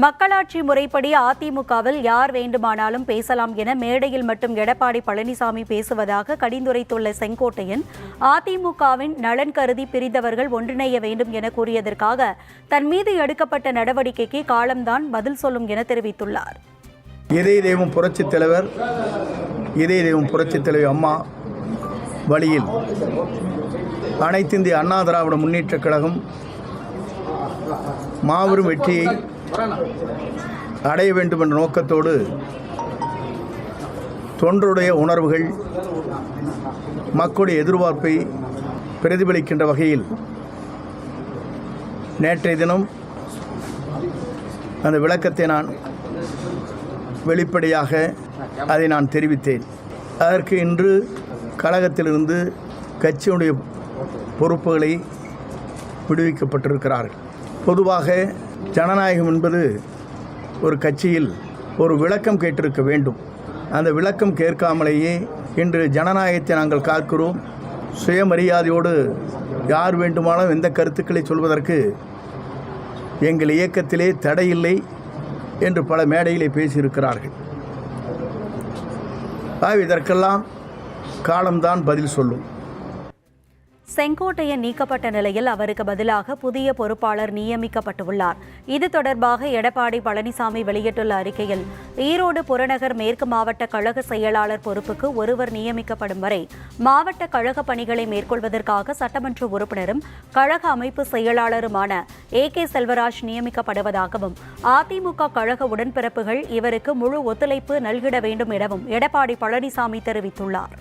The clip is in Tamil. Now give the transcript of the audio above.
மக்களாட்சி முறைப்படி அதிமுகவில் யார் வேண்டுமானாலும் பேசலாம் என மேடையில் மட்டும் எடப்பாடி பழனிசாமி பேசுவதாக கடிந்துரைத்துள்ள செங்கோட்டையன், அதிமுகவின் நலன் கருதி பிரிந்தவர்கள் ஒன்றிணைய வேண்டும் என கூறியதற்காக தன் மீது எடுக்கப்பட்ட நடவடிக்கைக்கு காலம்தான் பதில் சொல்லும் என தெரிவித்துள்ளார். இதய தெய்வம் புரட்சித் தலைவர் அம்மா வழியில் அனைத்திந்திய அண்ணா திராவிட முன்னேற்றக் கழகம் மாபெரும் வெற்றியை அடைய வேண்டும் என்ற நோக்கத்தோடு தொண்டருடைய உணர்வுகள், மக்களுடைய எதிர்பார்ப்பை பிரதிபலிக்கின்ற வகையில் நேற்றைய தினம் அந்த விளக்கத்தை நான் வெளிப்படையாக அதை நான் தெரிவித்தேன். அதற்கு இன்று கழகத்திலிருந்து கட்சியினுடைய பொறுப்புகளை விடுவிக்கப்பட்டிருக்கிறார்கள். பொதுவாக ஜனநாயகம் என்பது ஒரு கட்சியில் ஒரு விளக்கம் கேட்டிருக்க வேண்டும். அந்த விளக்கம் கேட்காமலேயே இன்று ஜனநாயகத்தை நாங்கள் காக்கிறோம், சுயமரியாதையோடு யார் வேண்டுமானாலும் எந்த கருத்துக்களை சொல்வதற்கு எங்கள் இயக்கத்திலே தடையில்லை என்று பல மேடையிலே பேசியிருக்கிறார்கள். இதற்கெல்லாம் காலம்தான் பதில் சொல்லும். செங்கோட்டையன் நீக்கப்பட்ட நிலையில் அவருக்கு பதிலாக புதிய பொறுப்பாளர் நியமிக்கப்பட்டுள்ளார். இது தொடர்பாக எடப்பாடி பழனிசாமி வெளியிட்டுள்ள அறிக்கையில், ஈரோடு புறநகர் மேற்கு மாவட்ட கழக செயலாளர் பொறுப்புக்கு ஒருவர் நியமிக்கப்படும் வரை மாவட்ட கழக பணிகளை மேற்கொள்வதற்காக சட்டமன்ற உறுப்பினரும் கழக அமைப்பு செயலாளருமான AK செல்வராஜ் நியமிக்கப்படுவதாகவும், அதிமுக கழக உடன்பிறப்புகள் இவருக்கு முழு ஒத்துழைப்பு நல்கிட வேண்டும் எனவும் எடப்பாடி பழனிசாமி தெரிவித்துள்ளார்.